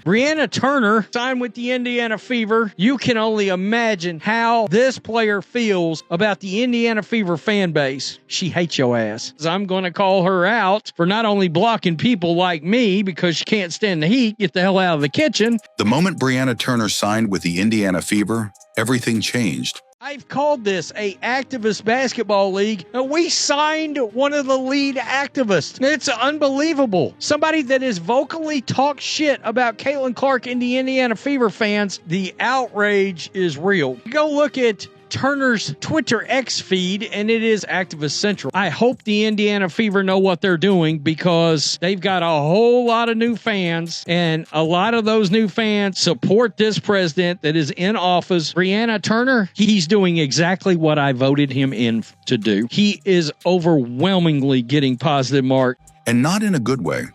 Brianna Turner signed with the Indiana Fever. You can only imagine how this player feels about the Indiana Fever fan base. She hates your ass. I'm going to call her out for not only blocking people like me because she can't stand the heat, get the hell out of the kitchen. The moment Brianna Turner signed with the Indiana Fever, everything changed. I've called this a activist basketball league, and we signed one of the lead activists. It's unbelievable. Somebody that has vocally talked shit about Caitlyn Clark and the Indiana Fever fans. The outrage is real. Go look at Turner's Twitter X feed, and it is Activist Central. I hope the Indiana Fever know what they're doing because they've got a whole lot of new fans, and a lot of those new fans support this president that is in office. Brianna Turner, he's doing exactly what I voted him in to do. He is overwhelmingly getting positive mark. And not in a good way.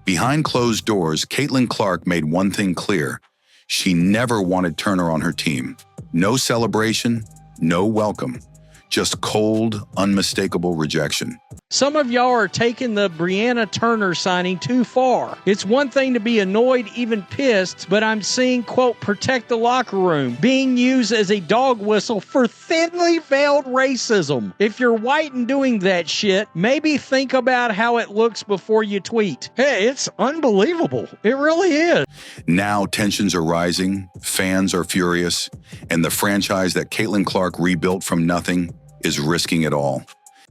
Behind closed doors, Caitlyn Clark made one thing clear. She never wanted Turner on her team. No celebration, no welcome, just cold, unmistakable rejection. Some of y'all are taking the Brianna Turner signing too far. It's one thing to be annoyed, even pissed, but I'm seeing, quote, protect the locker room being used as a dog whistle for thinly veiled racism. If you're white and doing that shit, maybe think about how it looks before you tweet. Hey, it's unbelievable. It really is. Now tensions are rising, fans are furious, and the franchise that Caitlyn Clark rebuilt from nothing is risking it all.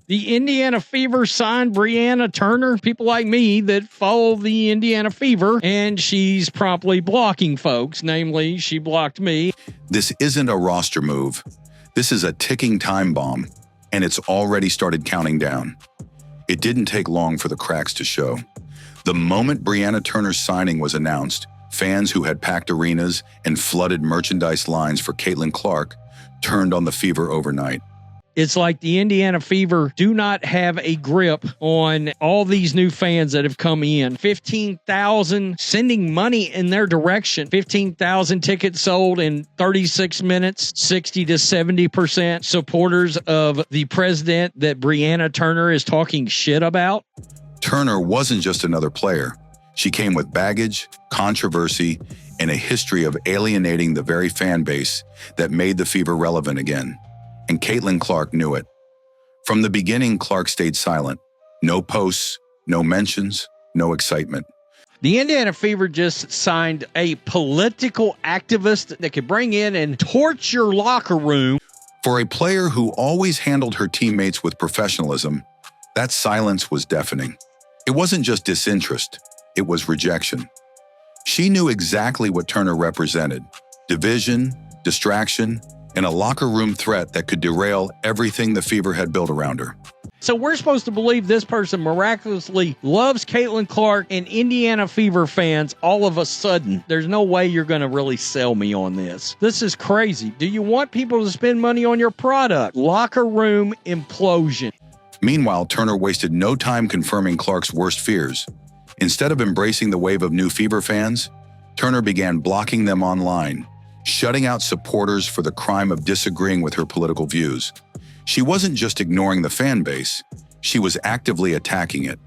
The Indiana Fever signed Brianna Turner. People like me that follow the Indiana Fever, and she's promptly blocking folks. Namely, she blocked me. This isn't a roster move. This is a ticking time bomb, and it's already started counting down. It didn't take long for the cracks to show. The moment Brianna Turner's signing was announced, fans who had packed arenas and flooded merchandise lines for Caitlyn Clark turned on the Fever overnight. It's like the Indiana Fever do not have a grip on all these new fans that have come in. 15,000 sending money in their direction. 15,000 tickets sold in 36 minutes. 60 to 70% supporters of the president that Brianna Turner is talking shit about. Turner wasn't just another player. She came with baggage, controversy, and a history of alienating the very fan base that made the Fever relevant again. And Caitlyn Clark knew it. From the beginning, Clark stayed silent. No posts, no mentions, no excitement. The Indiana Fever just signed a political activist that could bring in and torch your locker room. For a player who always handled her teammates with professionalism, that silence was deafening. It wasn't just disinterest, it was rejection. She knew exactly what Turner represented: division, distraction, and a locker room threat that could derail everything the Fever had built around her. So we're supposed to believe this person miraculously loves Caitlyn Clark and Indiana Fever fans all of a sudden. There's no way you're going to really sell me on this. This is crazy. Do you want people to spend money on your product? Locker room implosion. Meanwhile, Turner wasted no time confirming Clark's worst fears. Instead of embracing the wave of new Fever fans, Turner began blocking them online, shutting out supporters for the crime of disagreeing with her political views. She wasn't just ignoring the fan base, she was actively attacking it.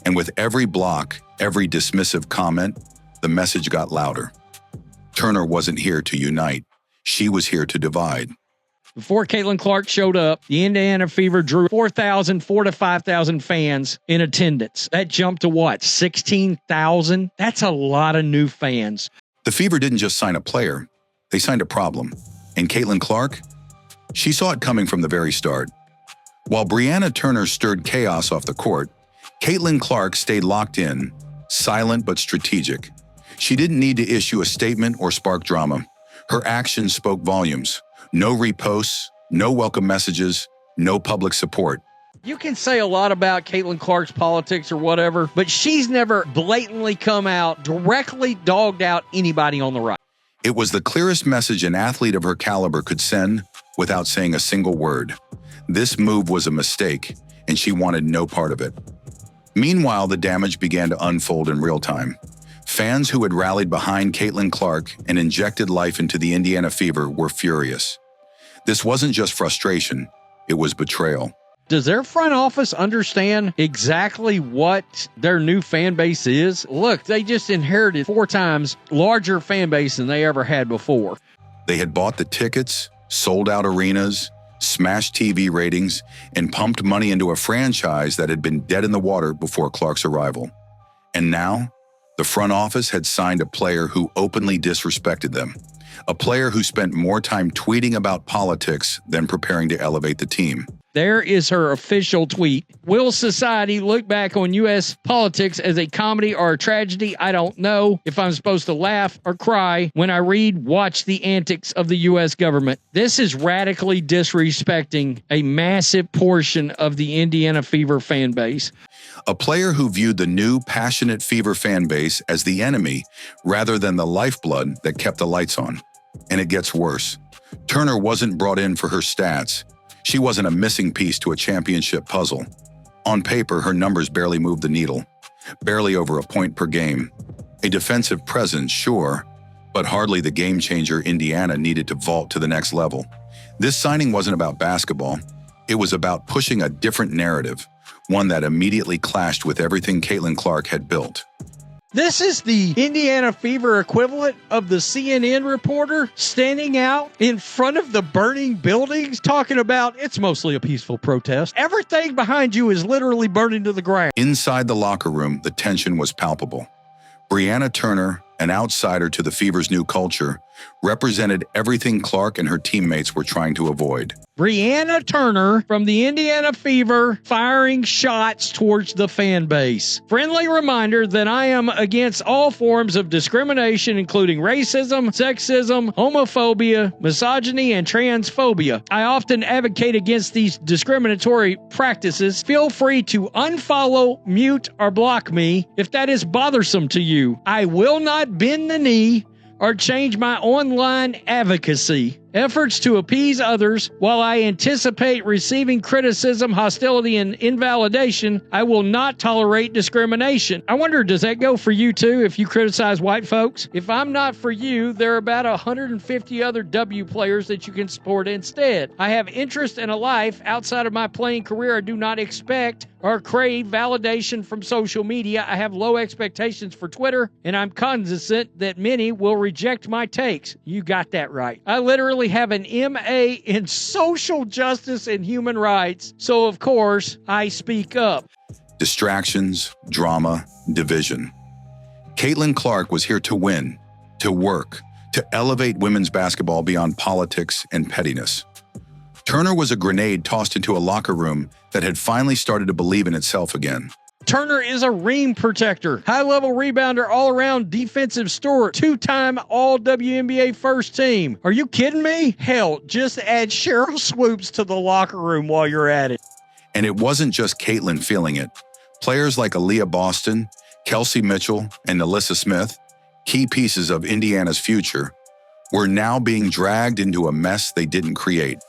And with every block, every dismissive comment, the message got louder. Turner wasn't here to unite, she was here to divide. Before Caitlyn Clark showed up, the Indiana Fever drew 4,000 to 5,000 fans in attendance. That jumped to what, 16,000? That's a lot of new fans. The Fever didn't just sign a player, they signed a problem. And Caitlyn Clark? She saw it coming from the very start. While Brianna Turner stirred chaos off the court, Caitlyn Clark stayed locked in, silent but strategic. She didn't need to issue a statement or spark drama. Her actions spoke volumes. No reposts, no welcome messages, no public support. You can say a lot about Caitlyn Clark's politics or whatever, but she's never blatantly come out, directly dogged out anybody on the right. It was the clearest message an athlete of her caliber could send without saying a single word. This move was a mistake, and she wanted no part of it. Meanwhile, the damage began to unfold in real time. Fans who had rallied behind Caitlyn Clark and injected life into the Indiana Fever were furious. This wasn't just frustration, it was betrayal. Does their front office understand exactly what their new fan base is? Look, they just inherited 4 times larger fan base than they ever had before. They had bought the tickets, sold out arenas, smashed TV ratings, and pumped money into a franchise that had been dead in the water before Clark's arrival. And now, the front office had signed a player who openly disrespected them, a player who spent more time tweeting about politics than preparing to elevate the team. There is her official tweet. Will society look back on U.S. politics as a comedy or a tragedy? I don't know if I'm supposed to laugh or cry when I watch the antics of the U.S. government. This is radically disrespecting a massive portion of the Indiana Fever fan base. A player who viewed the new, passionate Fever fan base as the enemy rather than the lifeblood that kept the lights on. And it gets worse. Turner wasn't brought in for her stats. She wasn't a missing piece to a championship puzzle. On paper, her numbers barely moved the needle, barely over a point per game. A defensive presence, sure, but hardly the game-changer Indiana needed to vault to the next level. This signing wasn't about basketball. It was about pushing a different narrative, one that immediately clashed with everything Caitlyn Clark had built. This is the Indiana Fever equivalent of the CNN reporter standing out in front of the burning buildings talking about it's mostly a peaceful protest. Everything behind you is literally burning to the ground. Inside the locker room, the tension was palpable. Brianna Turner, an outsider to the Fever's new culture, represented everything Clark and her teammates were trying to avoid. Brianna Turner from the Indiana Fever firing shots towards the fan base. Friendly reminder that I am against all forms of discrimination, including racism, sexism, homophobia, misogyny, and transphobia. I often advocate against these discriminatory practices. Feel free to unfollow, mute, or block me if that is bothersome to you. I will not bend the knee or change my online advocacy efforts to appease others. While I anticipate receiving criticism, hostility, and invalidation, I will not tolerate discrimination. I wonder, does that go for you too if you criticize white folks? If I'm not for you, there are about 150 other W players that you can support instead. I have interest in a life outside of my playing career. I do not expect or crave validation from social media. I have low expectations for Twitter, and I'm cognizant that many will reject my takes. You got that right. I literally have an MA in social justice and human rights, so of course I speak up. Distractions, drama, division. Caitlyn Clark was here to win, to work, to elevate women's basketball beyond politics and pettiness. Turner was a grenade tossed into a locker room that had finally started to believe in itself again. Turner is a rim protector, high-level rebounder, all-around defensive scorer, 2-time All-WNBA first team. Are you kidding me? Hell, just add Cheryl Swoops to the locker room while you're at it. And it wasn't just Caitlyn feeling it. Players like Aaliyah Boston, Kelsey Mitchell, and Alyssa Smith, key pieces of Indiana's future, were now being dragged into a mess they didn't create.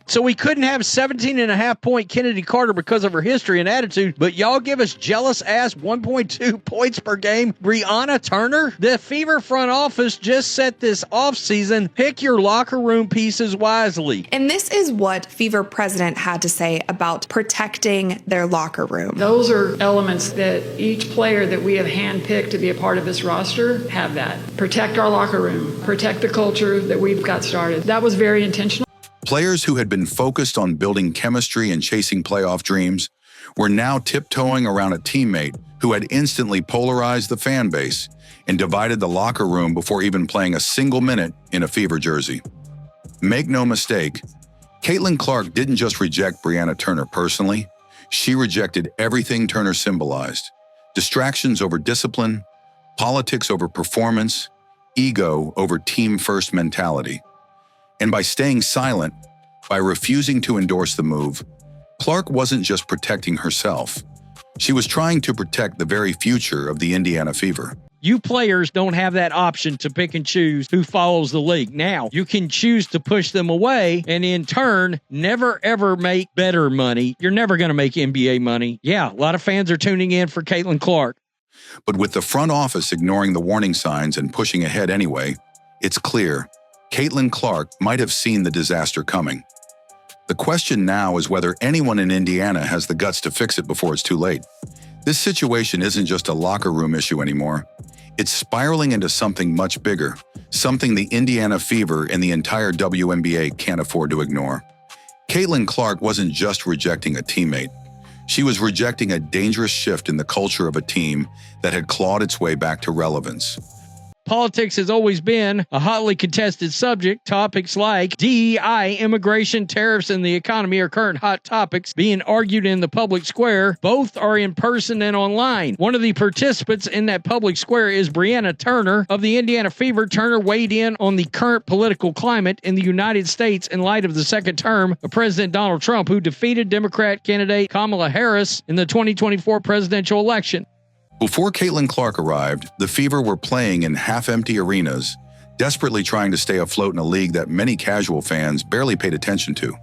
So we couldn't have 17.5-point Kennedy Carter because of her history and attitude, but y'all give us jealous-ass 1.2 points per game Brianna Turner? The Fever front office just set this offseason. Pick your locker room pieces wisely. And this is what Fever president had to say about protecting their locker room. Those are elements that each player that we have handpicked to be a part of this roster have that. Protect our locker room. Protect the culture that we've got started. That was very intentional. Players who had been focused on building chemistry and chasing playoff dreams were now tiptoeing around a teammate who had instantly polarized the fan base and divided the locker room before even playing a single minute in a Fever jersey. Make no mistake, Caitlyn Clark didn't just reject Brianna Turner personally, she rejected everything Turner symbolized: distractions over discipline, politics over performance, ego over team-first mentality. And by staying silent, by refusing to endorse the move, Clark wasn't just protecting herself. She was trying to protect the very future of the Indiana Fever. You players don't have that option to pick and choose who follows the league. Now, you can choose to push them away and in turn, never ever make better money. You're never going to make NBA money. Yeah, a lot of fans are tuning in for Caitlyn Clark. But with the front office ignoring the warning signs and pushing ahead anyway, it's clear Caitlyn Clark might have seen the disaster coming. The question now is whether anyone in Indiana has the guts to fix it before it's too late. This situation isn't just a locker room issue anymore. It's spiraling into something much bigger, something the Indiana Fever and the entire WNBA can't afford to ignore. Caitlyn Clark wasn't just rejecting a teammate. She was rejecting a dangerous shift in the culture of a team that had clawed its way back to relevance. Politics has always been a hotly contested subject. Topics like DEI, immigration, tariffs, and the economy are current hot topics being argued in the public square. Both are in person and online. One of the participants in that public square is Brianna Turner of the Indiana Fever. Turner weighed in on the current political climate in the United States in light of the second term of President Donald Trump, who defeated Democrat candidate Kamala Harris in the 2024 presidential election. Before Caitlyn Clark arrived, the Fever were playing in half-empty arenas, desperately trying to stay afloat in a league that many casual fans barely paid attention to.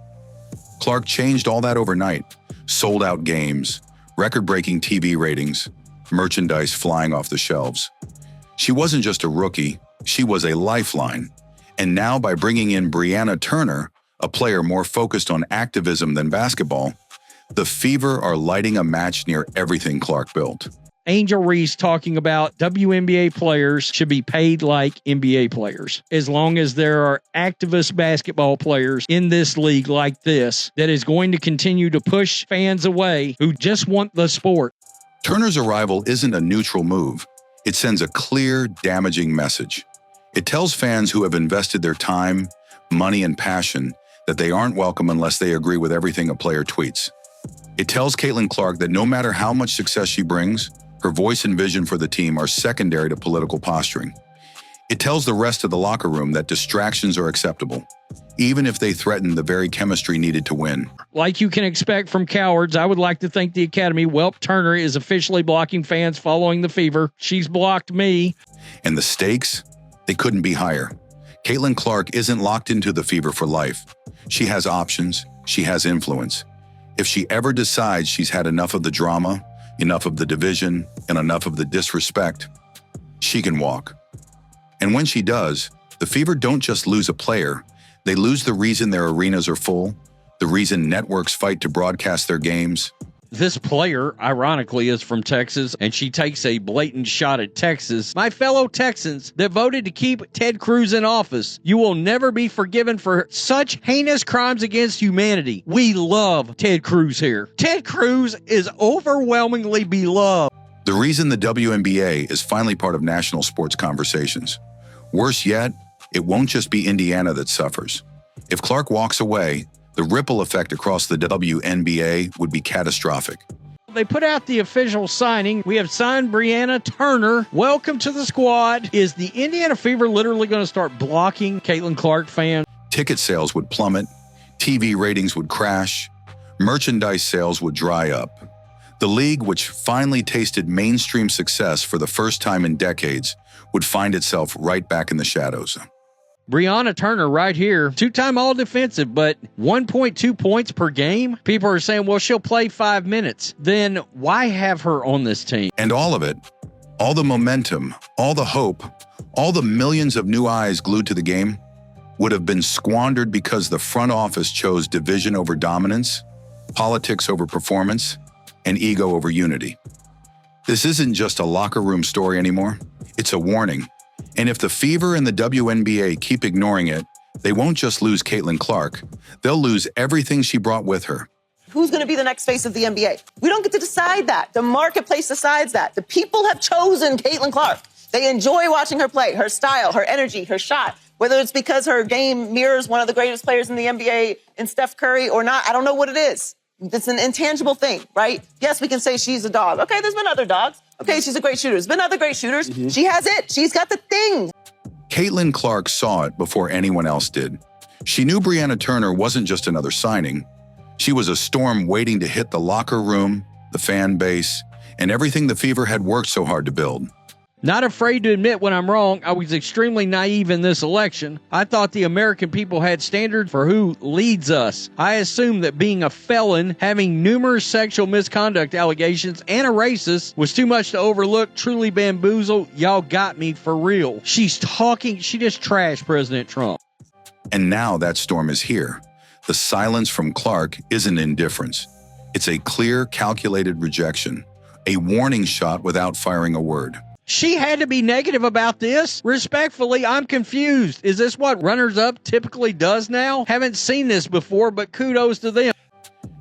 Clark changed all that overnight. Sold-out games, record-breaking TV ratings, merchandise flying off the shelves. She wasn't just a rookie, she was a lifeline. And now, by bringing in Brianna Turner, a player more focused on activism than basketball, the Fever are lighting a match near everything Clark built. Angel Reese talking about WNBA players should be paid like NBA players. As long as there are activist basketball players in this league like this, that is going to continue to push fans away who just want the sport. Turner's arrival isn't a neutral move. It sends a clear, damaging message. It tells fans who have invested their time, money, and passion that they aren't welcome unless they agree with everything a player tweets. It tells Caitlyn Clark that no matter how much success she brings, her voice and vision for the team are secondary to political posturing. It tells the rest of the locker room that distractions are acceptable, even if they threaten the very chemistry needed to win. Like you can expect from cowards, I would like to thank the Academy. Welp Turner is officially blocking fans following the Fever. She's blocked me. And the stakes? They couldn't be higher. Caitlyn Clark isn't locked into the Fever for life. She has options. She has influence. If she ever decides she's had enough of the drama, enough of the division, and enough of the disrespect, she can walk. And when she does, the Fever don't just lose a player, they lose the reason their arenas are full, the reason networks fight to broadcast their games. This player, ironically, is from Texas, and she takes a blatant shot at Texas. My fellow Texans that voted to keep Ted Cruz in office, you will never be forgiven for such heinous crimes against humanity. We love Ted Cruz here. Ted Cruz is overwhelmingly beloved. The reason the WNBA is finally part of national sports conversations. Worse yet, it won't just be Indiana that suffers. If Clark walks away, the ripple effect across the WNBA would be catastrophic. They put out the official signing. We have signed Brianna Turner. Welcome to the squad. Is the Indiana Fever literally going to start blocking Caitlyn Clark fans? Ticket sales would plummet, TV ratings would crash, merchandise sales would dry up. The league, which finally tasted mainstream success for the first time in decades, would find itself right back in the shadows. Brianna Turner right here, two-time all-defensive, but 1.2 points per game? People are saying, well, she'll play 5 minutes. Then why have her on this team? And all of it, all the momentum, all the hope, all the millions of new eyes glued to the game, would have been squandered because the front office chose division over dominance, politics over performance, and ego over unity. This isn't just a locker room story anymore. It's a warning. And if the Fever and the WNBA keep ignoring it, they won't just lose Caitlyn Clark. They'll lose everything she brought with her. Who's going to be the next face of the NBA? We don't get to decide that. The marketplace decides that. The people have chosen Caitlyn Clark. They enjoy watching her play, her style, her energy, her shot. Whether it's because her game mirrors one of the greatest players in the NBA in Steph Curry or not, I don't know what it is. It's an intangible thing, right? Yes, we can say she's a dog. Okay, there's been other dogs. Okay, she's a great shooter. There's been other great shooters. Mm-hmm. She has it. She's got the thing. Caitlyn Clark saw it before anyone else did. She knew Brianna Turner wasn't just another signing. She was a storm waiting to hit the locker room, the fan base, and everything the Fever had worked so hard to build. Not afraid to admit when I'm wrong. I was extremely naive in this election. I thought the American people had standards for who leads us. I assumed that being a felon, having numerous sexual misconduct allegations, and a racist was too much to overlook. Truly bamboozled. Y'all got me for real. She's talking. She just trashed President Trump. And now that storm is here. The silence from Clark isn't indifference. It's a clear, calculated rejection, a warning shot without firing a word. She had to be negative about this. Respectfully, I'm confused. Is this what runners-up typically does now? Haven't seen this before, but kudos to them.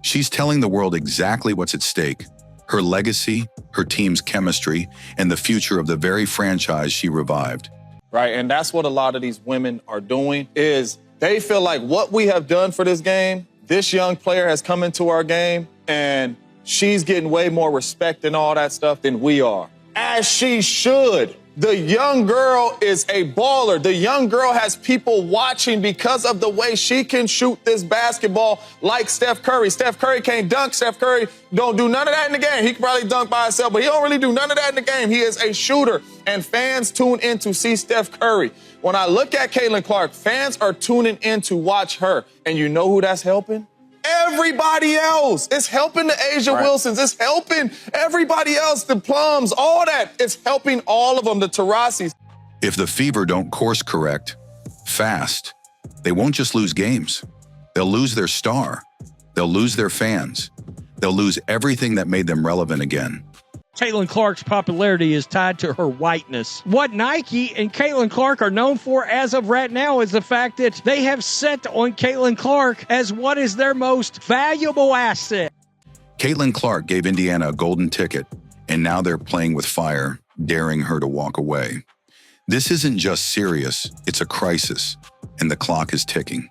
She's telling the world exactly what's at stake: her legacy, her team's chemistry, and the future of the very franchise she revived. Right, and that's what a lot of these women are doing, is they feel like what we have done for this game, this young player has come into our game, and she's getting way more respect and all that stuff than we are. As she should. The young girl is a baller. The young girl has people watching because of the way she can shoot this basketball like Steph Curry. Steph Curry can't dunk. Steph Curry don't do none of that in the game. He can probably dunk by himself, but he don't really do none of that in the game. He is a shooter, and fans tune in to see Steph Curry. When I look at Caitlyn Clark, fans are tuning in to watch her. And you know who that's helping? Everybody else. It's helping the Asia Wilsons. It's helping everybody else, the Plums, all that. It's helping all of them, the Tarasis. If the Fever don't course correct fast, they won't just lose games. They'll lose their star. They'll lose their fans. They'll lose everything that made them relevant again. Caitlyn Clark's popularity is tied to her whiteness. What Nike and Caitlyn Clark are known for as of right now is the fact that they have set on Caitlyn Clark as what is their most valuable asset. Caitlyn Clark gave Indiana a golden ticket, and now they're playing with fire, daring her to walk away. This isn't just serious, it's a crisis, and the clock is ticking.